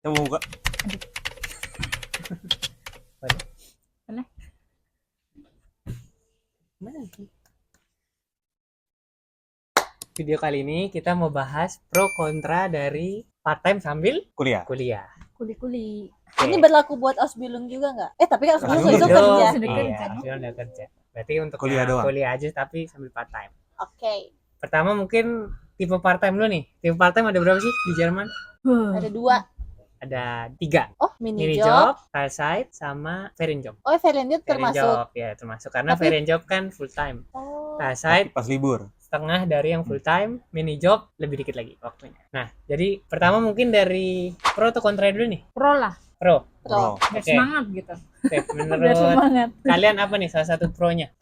Yang mau buka? Boleh. Boleh. Mana sih? Video kali ini kita mau bahas pro kontra dari part time sambil Kuliah. kuliah. Kuli-kuli. Oke. Ini berlaku buat Osbilung juga nggak? Tapi kan Osbilung Osbilung itu belum. kerja. Sudah Iya, kerja. Osbilung udah kerja. Berarti untuk Kuliah doang. kuliah aja tapi sambil part time. Oke. Pertama mungkin tipe part time dulu nih. Tipe part time ada berapa sih di Jerman? Ada 2. Ada 3. Oh, mini Mini job. job, Teilzeit, sama Ferienjob. Oh, Ferienjob Ferienjob termasuk. ya termasuk karena Tapi- Ferienjob kan full time. Oh. Teilzeit Pas libur. setengah dari yang full time, mini job lebih dikit lagi waktunya. Nah, jadi pertama mungkin dari pro atau kontra dulu nih. Pro lah, Pro. Pro. biar Oke. semangat gitu. Oke, Biar menurut semangat. kalian apa nih salah satu pro-nya?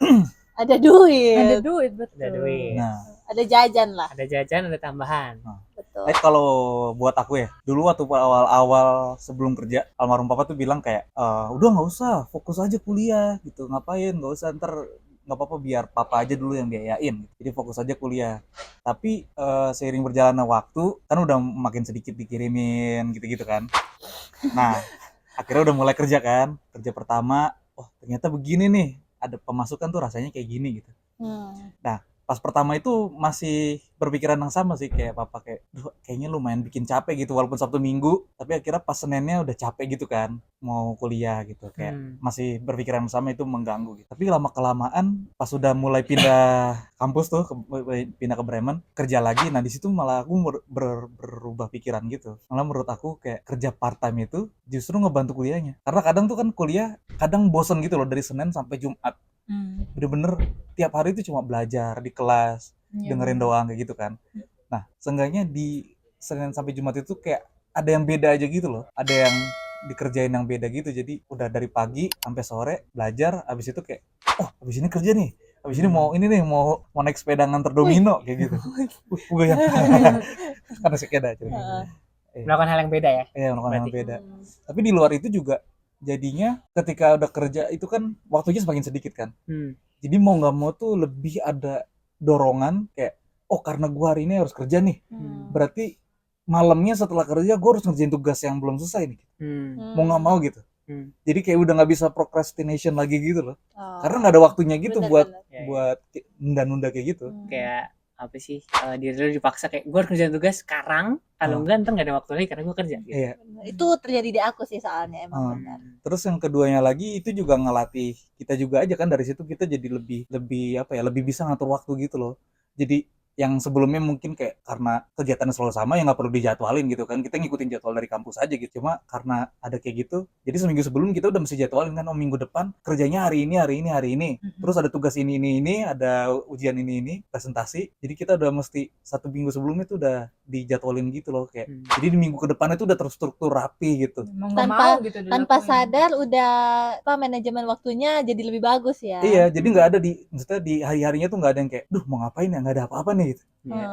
Ada duit. Ada duit betul. Ada duit, Nah, Ada jajan lah. ada jajan, ada tambahan. Betul. kalau buat aku ya, dulu waktu awal-awal sebelum kerja, almarhum papa tuh bilang kayak, udah nggak usah, fokus aja kuliah gitu, ngapain, nggak usah ntar nggak apa-apa biar papa aja dulu yang biayain. Jadi fokus aja kuliah. Tapi seiring berjalannya waktu, kan udah makin sedikit dikirimin gitu-gitu kan. Nah, akhirnya udah mulai kerja kan, kerja pertama, oh ternyata begini nih, ada pemasukan tuh rasanya kayak gini gitu. Hmm. Pas pertama itu masih berpikiran yang sama sih kayak papa kayak, duh kayaknya lumayan bikin capek gitu walaupun Sabtu Minggu, tapi akhirnya pas Seninnya udah capek gitu kan mau kuliah gitu kayak masih berpikiran yang sama itu mengganggu gitu. Tapi lama kelamaan pas udah mulai pindah kampus tuh pindah ke Bremen kerja lagi, nah di situ malah aku berubah pikiran gitu. Malah menurut aku kayak kerja part time itu justru ngebantu kuliahnya. Karena kadang tuh kan kuliah kadang bosen gitu loh dari Senin sampai Jumat. Bener-bener tiap hari itu cuma belajar di kelas, Iya, dengerin doang kayak gitu kan. Nah, seenggaknya di Senin sampai Jumat itu kayak ada yang beda aja gitu loh. Ada yang dikerjain yang beda gitu. Jadi udah dari pagi sampai sore belajar, habis itu kayak, oh habis ini kerja nih. Habis ini mau ini nih, mau naik sepeda nganter domino kayak gitu. Gue yang karena sepeda ceritanya. Melakukan hal yang beda ya. Iya, melakukan hal yang Berarti. beda. Tapi di luar itu juga jadinya ketika udah kerja itu kan waktunya semakin sedikit kan. Jadi mau nggak mau tuh lebih ada dorongan kayak, oh karena gue hari ini harus kerja nih, berarti malamnya setelah kerja gue harus ngerjain tugas yang belum selesai nih. Mau nggak mau gitu. Jadi kayak udah nggak bisa procrastination lagi gitu loh. Oh. Karena nggak ada waktunya gitu Bener, buat bener. buat nunda-nunda kayak gitu. Kayak apa sih? Diri lu dipaksa kayak gue harus kerjain tugas sekarang, kalau enggak ntar nggak ada waktu lagi karena gue kerja gitu. Iya. Itu terjadi di aku sih soalnya emang benar. Terus yang keduanya lagi itu juga ngelatih kita juga aja kan, dari situ kita jadi lebih apa ya, lebih bisa ngatur waktu gitu loh. Jadi yang sebelumnya mungkin kayak karena kegiatannya selalu sama ya nggak perlu dijadwalin gitu kan, kita ngikutin jadwal dari kampus aja gitu. Cuma karena ada kayak gitu, jadi seminggu sebelum kita udah mesti jadwalin kan, oh minggu depan kerjanya hari ini, terus ada tugas ini, ada ujian ini, presentasi. Jadi kita udah mesti 1 minggu sebelumnya tuh udah dijadwalin gitu loh kayak. Jadi di minggu ke depannya tuh udah terstruktur rapi gitu. Mau nggak Tanpa- mau gitu Tanpa dilakuin. sadar udah manajemen waktunya jadi lebih bagus ya. Iya, jadi nggak ada maksudnya di hari-harinya tuh nggak ada yang kayak, duh mau ngapain ya, nggak ada apa-apa nih gitu. Iya.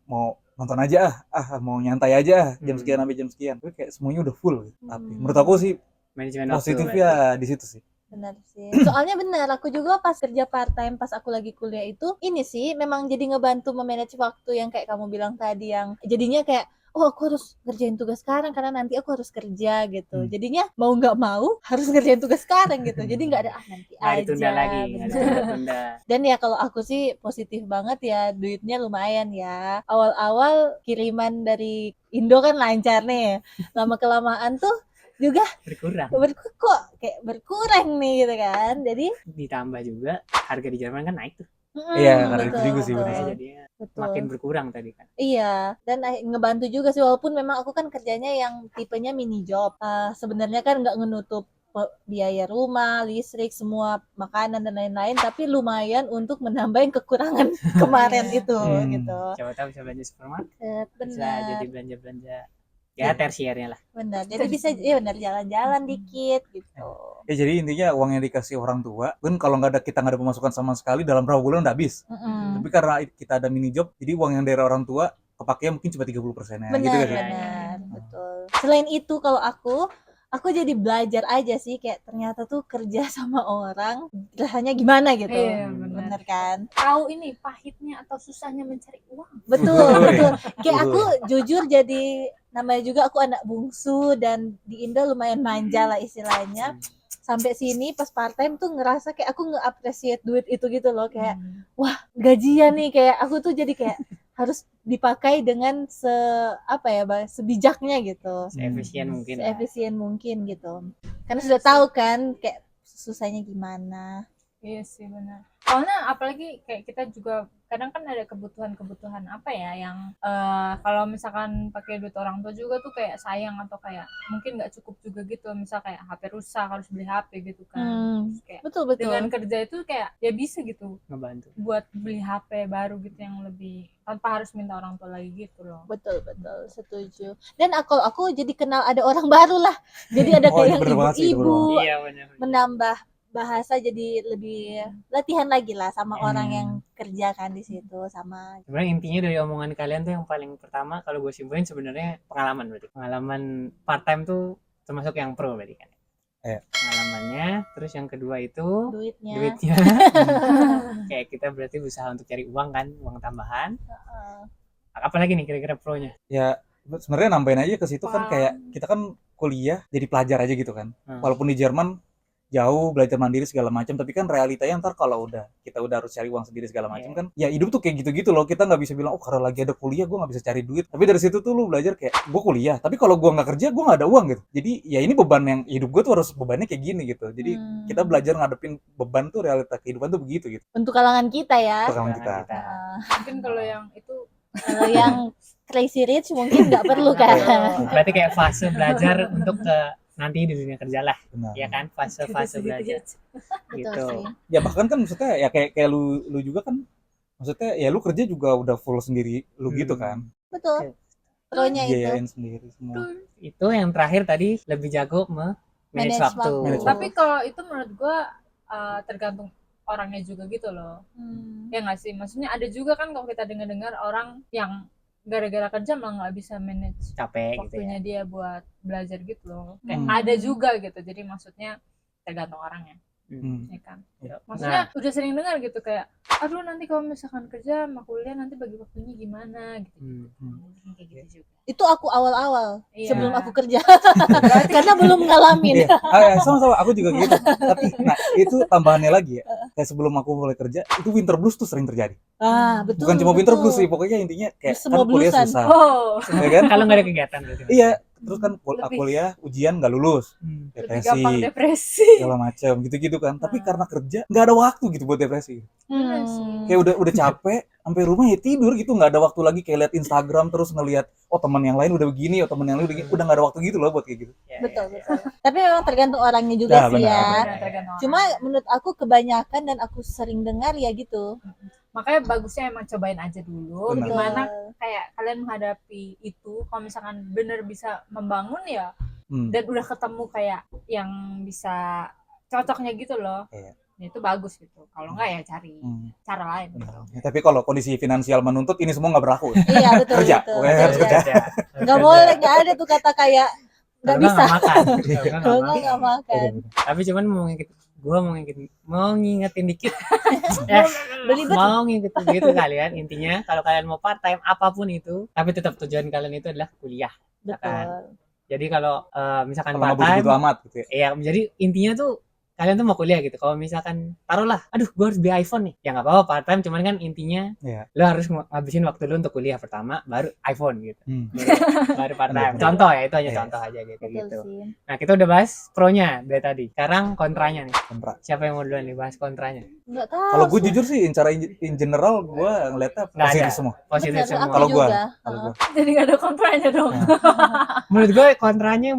Mau nonton aja mau nyantai aja jam Hmm. sekian sampai jam sekian. Tapi kayak semuanya udah full gitu. Tapi Hmm. menurut aku sih Manajemen waktu. positifnya di situ sih. Benar sih. Soalnya benar, aku juga pas kerja part time pas aku lagi kuliah itu ini sih memang jadi ngebantu memanage waktu yang kayak kamu bilang tadi, yang jadinya kayak oh aku harus ngerjain tugas sekarang karena nanti aku harus kerja gitu. Jadinya mau nggak mau harus ngerjain tugas sekarang gitu. Jadi nggak ada nanti Nggak aja. ditunda lagi, nggak bener. ditunda-tunda. Dan ya kalau aku sih positif banget ya, duitnya lumayan ya. Awal-awal kiriman dari Indo kan lancar nih. Lama-kelamaan tuh juga Berkurang. kok kayak berkurang nih gitu kan. Jadi Ditambah juga harga di Jerman kan naik tuh. Iya, karena itu betul, juga sih betul. benar. Jadinya Betul. makin berkurang tadi kan. Iya, dan ngebantu juga sih walaupun memang aku kan kerjanya yang tipenya mini job. Sebenarnya kan nggak ngenutup biaya rumah, listrik, semua makanan dan lain-lain, tapi lumayan untuk menambah yang kekurangan kemarin itu gitu. Siapa tahu bisa belanja supermarket, bisa Benar. jadi belanja-belanja ya tersiernya lah. Benar. Jadi bisa ya benar jalan-jalan dikit gitu. Ya jadi intinya uang yang dikasih orang tua kan kalau kita nggak ada pemasukan sama sekali dalam berapa bulan udah habis. Mm-mm. Tapi karena kita ada mini job, jadi uang yang dari orang tua kepakainya mungkin cuma 30%-nya Benar, gitu kan. ya. benar, betul. Selain itu kalau aku jadi belajar aja sih kayak ternyata tuh kerja sama orang rasanya gimana gitu. Iya, Bener kan? Tahu ini pahitnya atau susahnya mencari uang. Betul, betul. Kayak aku jujur jadi namanya juga aku anak bungsu dan di Indo lumayan manja lah istilahnya. Sampai sini pas part time tuh ngerasa kayak aku nge-appreciate duit itu gitu loh, kayak wah gajian nih, kayak aku tuh jadi kayak harus dipakai dengan sebijaknya gitu, Efisien mungkin. seefisien mungkin gitu, karena sudah tahu kan kayak susahnya gimana. Iya sih benar. Soalnya apalagi kayak kita juga kadang kan ada kebutuhan-kebutuhan apa ya yang kalau misalkan pakai duit orang tua juga tuh kayak sayang atau kayak mungkin nggak cukup juga gitu. Misal kayak HP rusak harus beli HP gitu kan. Terus kayak Betul dengan kerja itu kayak ya bisa gitu Ngebantu. buat beli HP baru gitu yang lebih tanpa harus minta orang tua lagi gitu loh. betul setuju. Dan aku jadi kenal ada orang baru lah, jadi ada Oh, kayak iya yang bener banget sih, itu bener ibu-ibu, Iya benar. menambah bahasa jadi lebih latihan lagi lah sama orang yang kerja kan di situ sama. Sebenarnya intinya dari omongan kalian tuh yang paling pertama kalau gue simpulin sebenarnya pengalaman berarti. Pengalaman part time tuh termasuk yang pro berarti kan. Iya. Pengalamannya, terus yang kedua itu duitnya. Kayak kita berarti berusaha untuk cari uang kan, uang tambahan. Apalagi nih kira-kira pro-nya? Ya sebenarnya nambahin aja ke situ kan, kayak kita kan kuliah jadi pelajar aja gitu kan. Walaupun di Jerman jauh belajar mandiri segala macam, tapi kan realitanya ntar kalau kita udah harus cari uang sendiri segala macam kan, ya hidup tuh kayak gitu-gitu loh. Kita nggak bisa bilang oh karena lagi ada kuliah gue nggak bisa cari duit, tapi dari situ tuh lu belajar kayak gue kuliah tapi kalau gue nggak kerja gue nggak ada uang gitu. Jadi ya ini beban yang hidup gue tuh harus bebannya kayak gini gitu. Jadi kita belajar ngadepin beban tuh, realita kehidupan tuh begitu gitu Untuk kalangan kita ya. pengalaman kita. Mungkin kalau yang itu Kalau yang crazy rich mungkin nggak perlu kan. Berarti kayak fase belajar untuk ke nanti di dunia kerja lah. Benar. Ya kan, fase-fase belajar. Betul Gitu. sih. Ya bahkan kan maksudnya ya kayak lu juga kan, maksudnya ya lu kerja juga udah full sendiri lu gitu kan, Betul. Pro-nya itu biayain sendiri semua. Itu yang terakhir tadi lebih jago manage Manage waktu. waktu. tapi kalau itu menurut gua tergantung orangnya juga gitu loh. Ya nggak sih, maksudnya ada juga kan kalau kita dengar orang yang gara-gara kerja malah nggak bisa manage Capek gitu ya. waktunya dia buat belajar gitu loh. Kayak ada juga gitu, jadi maksudnya tergantung orangnya. Ya kan, maksudnya udah sering dengar gitu kayak aduh nanti kalau misalkan kerja sama kuliah nanti bagi waktunya gimana gitu. Kayak gitu juga. itu aku awal-awal Iya. sebelum aku kerja karena belum ngalamin. Iya, sama-sama aku juga gitu. Tapi nah itu tambahannya lagi ya. Kayak sebelum aku mulai kerja, itu winter blues tuh sering terjadi. Betul. Bukan cuma winter blues sih, pokoknya intinya kayak kan kuliah Bersemua susah. Oh, Ya kan? Kalau nggak ada kegiatan berarti. Iya, terus kan kuliah ujian nggak lulus, lebih gampang depresi, depresi. segala macam gitu-gitu kan. Tapi karena kerja nggak ada waktu gitu buat depresi. Bener sih. Kayak udah capek, sampai rumah ya tidur gitu, nggak ada waktu lagi kayak lihat Instagram terus ngelihat oh teman yang lain udah begini, oh teman yang lain udah begini, udah nggak ada waktu gitu loh buat kayak gitu. Betul. Tapi memang tergantung orangnya juga Ya, sih benar, ya. benar. Tergantung orang. Cuma menurut aku kebanyakan dan aku sering dengar ya gitu. Makanya bagusnya emang cobain aja dulu Benar. gimana kayak kalian menghadapi itu. Kalau misalkan bener bisa membangun ya dan udah ketemu kayak yang bisa cocoknya gitu loh. Iya. Ya, itu bagus gitu. Kalau enggak ya cari cara lain gitu. Ya, tapi kalau kondisi finansial menuntut ini semua nggak berlaku. Iya betul. Kerja, betul. pokoknya harus Iya. kerja. Nggak boleh, nggak ada tuh kata kayak nggak Kalau bisa. nggak makan. Kalau nggak makan. Tapi cuman mau ngingetin dikit. Belibet. Mau ngingetin gitu kalian. Intinya kalau kalian mau part time apapun itu, tapi tetap tujuan kalian itu adalah kuliah. Betul. Jadi kalau misalkan Kalau nggak part time, begitu amat gitu ya. ya jadi intinya tuh kalian tuh mau kuliah gitu. Kalau misalkan taruhlah, aduh gue harus beli iPhone nih, ya nggak apa-apa part time. Cuman kan intinya lo harus ngabisin waktu lo untuk kuliah pertama, baru iPhone gitu. Baru part time. Contoh ya, itu hanya contoh aja gitu. Betul sih. Nah kita udah bahas pro-nya dari tadi. Sekarang kontranya nih. Kontra. Siapa yang mau duluan nih bahas kontranya? Nggak tahu. Kalau gue jujur sih, secara in general gue ngeliatnya Nggak positif ada. semua. Positif Bener, semua. aku Kalau gua, juga. kalau gua. Jadi nggak ada kontranya dong. Menurut gue kontranya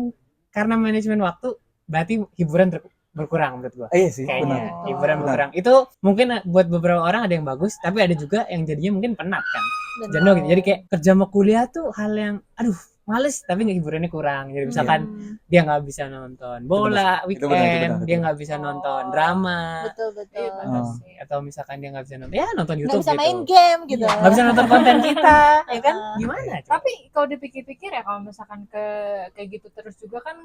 karena manajemen waktu berarti hiburan berkurang menurut gue. Iya sih, Kayaknya benar. hiburan Benar. berkurang. Itu mungkin buat beberapa orang ada yang bagus, tapi ada juga yang jadinya mungkin penat kan. Bener. Jenuh gitu. Jadi kayak kerja sama kuliah tuh hal yang aduh males, tapi nggak hiburannya kurang. Jadi misalkan dia nggak bisa nonton bola Itu benar, weekend, dia itu. nggak bisa nonton drama, Betul. Iya, bener sih. atau misalkan dia nggak bisa nonton nonton Nggak YouTube bisa gitu. main game gitu. Nggak bisa nonton konten kita, ya kan? Gimana? coba? Tapi kalau dipikir-pikir ya kalau misalkan kayak gitu terus juga kan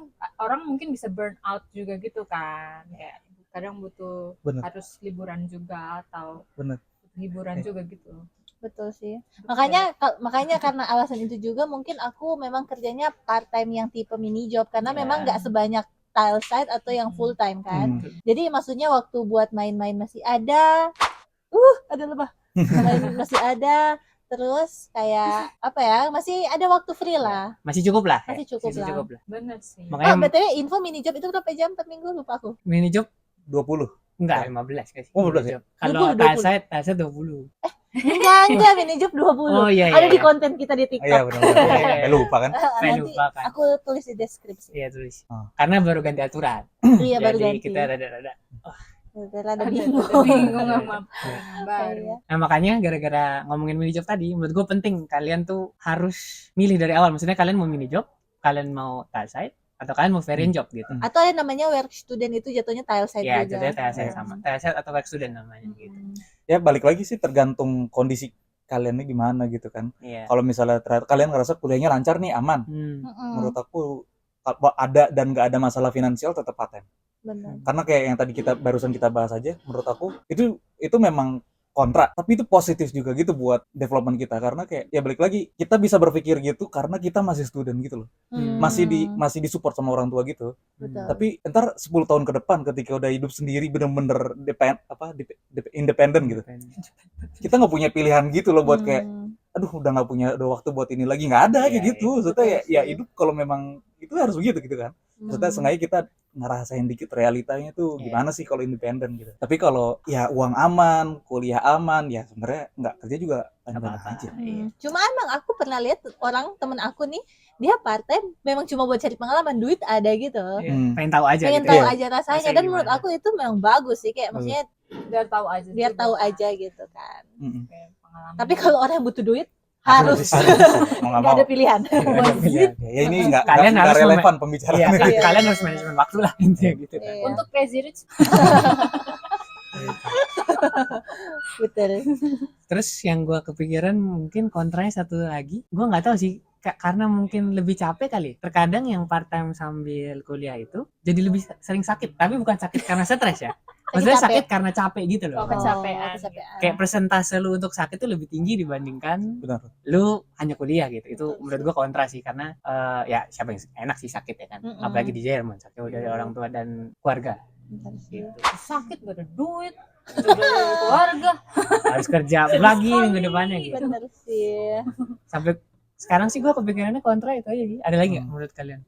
orang mungkin bisa burn out juga gitu kan. Kayak kadang butuh Bener. harus liburan juga atau Bener. hiburan juga gitu. Betul sih. Makanya karena alasan itu juga mungkin aku memang kerjanya part time yang tipe mini job karena memang nggak sebanyak tile site atau yang full time kan. Jadi maksudnya waktu buat main-main masih ada. Ada lebah. Main masih ada. Terus kayak apa ya? Masih ada waktu free lah. Masih cukup lah. Masih cukup lah. Bener sih. Makanya BTW info mini job itu berapa jam per minggu lupa aku. mini job 20. enggak 15 guys. Oh, 15 ya? Kalau 20. tile site 20. Enggak mini job 20. Oh iya. Ada di konten kita di TikTok. Iya benar. Lupa kan? Nanti lupa kan. aku tulis di deskripsi. Iya tulis. Karena baru ganti aturan. Iya baru Jadi ganti. kita rada-rada. Rada bingung. Bingung sama baru. Iya. Nah makanya gara-gara ngomongin mini job tadi, menurut gue penting kalian tuh harus milih dari awal. Maksudnya kalian mau mini job, kalian mau tile site, atau kalian mau variant job gitu. Atau ada namanya work student itu jatuhnya tile site Ya juga. jadinya tile site sama. Tile site atau work student namanya gitu. Ya balik lagi sih tergantung kondisi kaliannya gimana gitu kan. Iya. Kalau misalnya kalian ngerasa kuliahnya lancar nih, aman. Menurut aku ada dan nggak ada masalah finansial tetap paten. Benar. Karena kayak yang tadi barusan kita bahas aja, menurut aku itu memang kontra, tapi itu positif juga gitu buat development kita karena kayak ya balik lagi kita bisa berpikir gitu karena kita masih student gitu loh. Masih disupport sama orang tua gitu. Betul. Tapi ntar 10 tahun ke depan ketika udah hidup sendiri bener-bener independen gitu. Kita nggak punya pilihan gitu loh buat kayak aduh udah nggak punya waktu buat ini lagi, nggak ada kayak gitu. Maksudnya ya hidup kalau memang itu harus begitu gitu kan. Maksudnya sengaja kita ngerasain dikit realitanya tuh gimana sih kalau independen gitu. Tapi kalau ya uang aman, kuliah aman, ya sebenarnya nggak kerja juga enak aja. Cuma emang aku pernah lihat orang temen aku nih, dia part time memang cuma buat cari pengalaman, duit ada gitu. Pengen tahu aja Pengen gitu. tahu aja rasanya Rasanya dan gimana. menurut aku itu memang bagus sih kayak maksudnya Biar tahu aja. biar juga. tahu aja gitu kan. Kayak pengalaman. Tapi kalau orang yang butuh duit harus mau nggak nggak mau. ada pilihan. Ya ini nggak Kalian harus relevan pembicaraan. Iya, Iya. kalian harus manajemen waktu lah intinya gitu kan. Iya. Untuk Crazy Rich Betul. Terus yang gue kepikiran mungkin kontranya satu lagi, gue nggak tahu sih karena mungkin lebih capek kali. Terkadang yang part time sambil kuliah itu jadi lebih sering sakit, tapi bukan sakit karena stres ya. Maksudnya sakit karena capek gitu loh. kecapean. Kayak persentase lu untuk sakit tuh lebih tinggi dibandingkan Benar. lu hanya kuliah gitu. Itu menurut gue kontra sih karena ya siapa yang enak sih sakit ya kan. Apalagi di Jerman sakit dari orang tua dan keluarga. Gitu. Sakit gak ada duit, gak ada keluarga. Harus kerja lagi minggu depannya gitu. Bener sih. Sampai sekarang sih gue kepikirannya kontra itu aja sih. Ada lagi nggak menurut kalian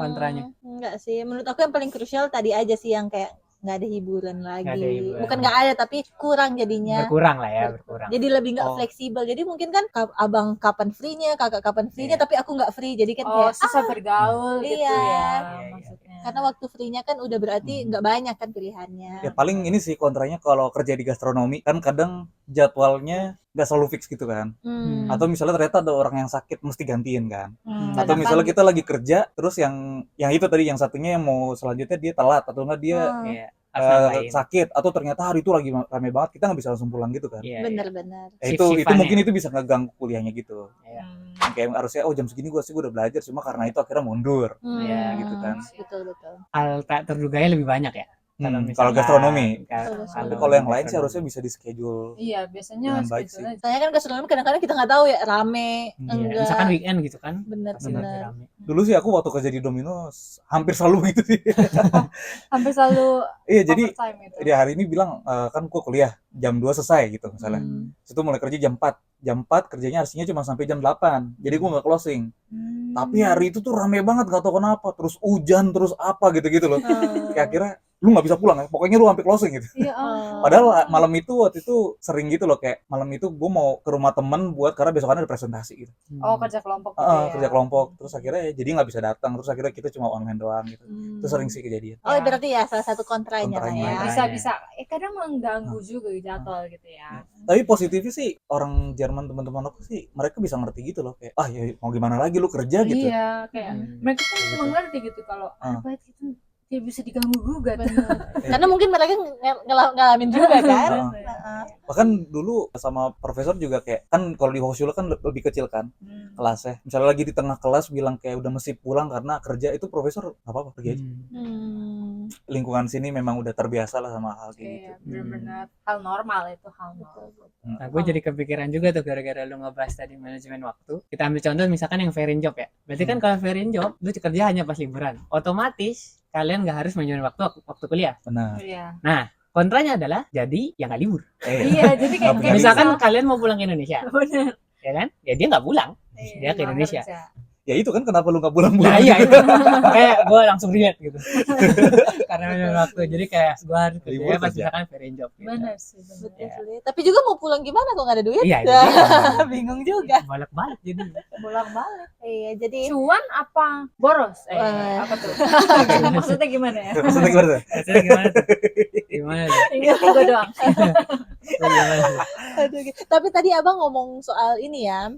kontranya? Enggak sih, menurut aku yang paling krusial tadi aja sih yang kayak nggak ada hiburan lagi. Nggak ada hiburan. Bukan nggak ada tapi kurang jadinya. Berkurang lah ya, berkurang. Jadi lebih nggak fleksibel. Jadi mungkin kan abang kapan free-nya, kakak kapan free-nya, tapi aku nggak free. Jadi kan kayak Susah bergaul gitu iya. ya maksudnya. Karena waktu free-nya kan udah berarti nggak banyak kan pilihannya. Ya paling ini sih kontranya kalau kerja di gastronomi kan kadang jadwalnya nggak selalu fix gitu kan. Atau misalnya ternyata ada orang yang sakit mesti gantiin kan. Atau misalnya kita lagi kerja terus yang itu tadi yang satunya yang mau selanjutnya dia telat atau enggak dia sakit atau ternyata hari itu lagi rame banget kita nggak bisa langsung pulang gitu kan. Bener-bener. Itu mungkin itu bisa ngeganggu kuliahnya gitu. Kayak harusnya jam segini gue udah belajar cuma karena itu akhirnya mundur. Gitu kan. Betul. Hal tak terduganya lebih banyak ya. Kalau gastronomi. Kalau Kalau yang lain sih harusnya bisa di schedule. Iya, biasanya dengan baik sih. Soalnya kan gastronomi kadang-kadang kita nggak tahu ya rame, enggak. Misalkan weekend gitu kan. Bener. Dulu sih aku waktu kerja di Domino's hampir selalu gitu sih. hampir selalu Iya, jadi overtime itu. dia hari ini bilang kan gua kuliah jam 2 selesai gitu misalnya. Situ mulai kerja jam 4. Jam 4 kerjanya artinya cuma sampai jam 8. Jadi gua nggak closing. Tapi hari itu tuh rame banget gak tau kenapa. Terus hujan, terus apa gitu-gitu loh. Kayak akhirnya lu nggak bisa pulang ya. Pokoknya lu sampai closing gitu. Iya. Padahal malam itu waktu itu sering gitu loh kayak malam itu gua mau ke rumah temen buat karena besokannya ada presentasi gitu. Kerja kelompok gitu ya. Kerja kelompok. Terus akhirnya jadi nggak bisa datang. Terus akhirnya kita cuma online doang gitu. Itu sering sih kejadian. Oh, berarti ya salah satu kontranya lah ya. Bisa kadang mengganggu juga jadwal gitu ya. Tapi positifnya sih orang Jerman teman-teman aku sih mereka bisa ngerti gitu loh kayak ya mau gimana lagi lu kerja gitu. Iya, kayak mereka kan mengerti gitu kalau apa itu tidak bisa diganggu gugat. Karena mungkin mereka ngalamin juga kan. Bahkan dulu sama profesor juga kayak kan kalau di Hochschule kan lebih kecil kan kelasnya. Misalnya lagi di tengah kelas bilang kayak udah mesti pulang karena kerja itu profesor nggak apa-apa pergi aja. lingkungan sini memang udah terbiasa lah sama hal kayak gitu. Iya, benar-benar hal normal itu, hal normal. Nah, gue jadi kepikiran juga tuh gara-gara lu ngebahas tadi manajemen waktu. Kita ambil contoh misalkan yang fair in job ya. Berarti kan kalau fair in job, lu kerja hanya pas liburan. Otomatis kalian nggak harus manajemen waktu kuliah. Benar. Iya. Nah, kontranya adalah jadi ya nggak libur. Iya, jadi kayak Nggak Misalkan bisa. kalian mau pulang ke Indonesia, Benar. ya kan? Ya dia nggak pulang. Iya, Dia ke nggak Indonesia. kerja. Ya itu kan kenapa lu nggak pulang-pulang? Nah iya itu. Kayak gue langsung relate gitu. Karena manajemen waktu. Jadi kayak gue harus Libur kerja pas kerja. misalkan fair in job. Gitu. Benar sih, Betul benar. sih. Tapi juga mau pulang gimana kok nggak ada duit? Iya, itu Dah, dia. bingung juga. Balik-balik jadi. Bolak-balik. Iya, jadi Cuan apa boros? Wah. Apa tuh? Maksudnya gimana ya? Maksudnya gimana tuh? Maksudnya gimana tuh? Gimana tuh? Tinggal gue doang. Gimana tuh? aduh, tapi tadi abang ngomong soal ini ya,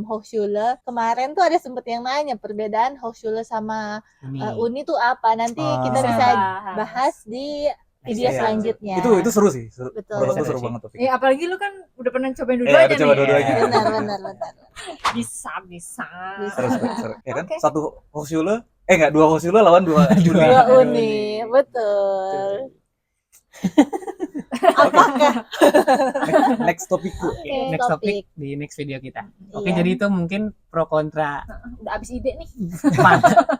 Hochschule. Kemarin tuh ada sempet yang nanya perbedaan Hochschule sama Ini. Uni tuh apa. Nanti kita Ah. bisa bahas di video Iya. selanjutnya. Itu seru sih. Betul. Menurut aku Seru seru sih. banget tuh. Ya apalagi lu kan udah pernah cobain Iya, dua-duanya aku coba nih. dua-duanya. Benar. Bisa. Seru. Ya kan? Oke. Satu Hochschule, enggak, dua Hochschule lawan dua Uni. Dua Uni, betul. Apakah? Next topikku. Oke, Next topik. topik di next video kita. Oke, Iya. jadi itu mungkin pro kontra Udah abis ide nih.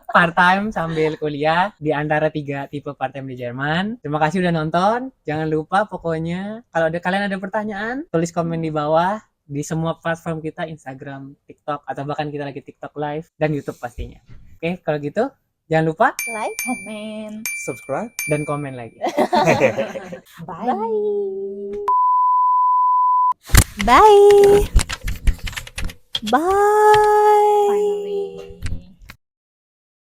part time sambil kuliah di antara 3 tipe part time di Jerman. Terima kasih udah nonton. Jangan lupa pokoknya kalau kalian ada pertanyaan, tulis komen di bawah di semua platform kita, Instagram, TikTok, atau bahkan kita lagi TikTok live dan YouTube pastinya. Oke, kalau gitu jangan lupa Like, Komen. Subscribe. dan komen lagi. Bye. bye. Bye. Finally.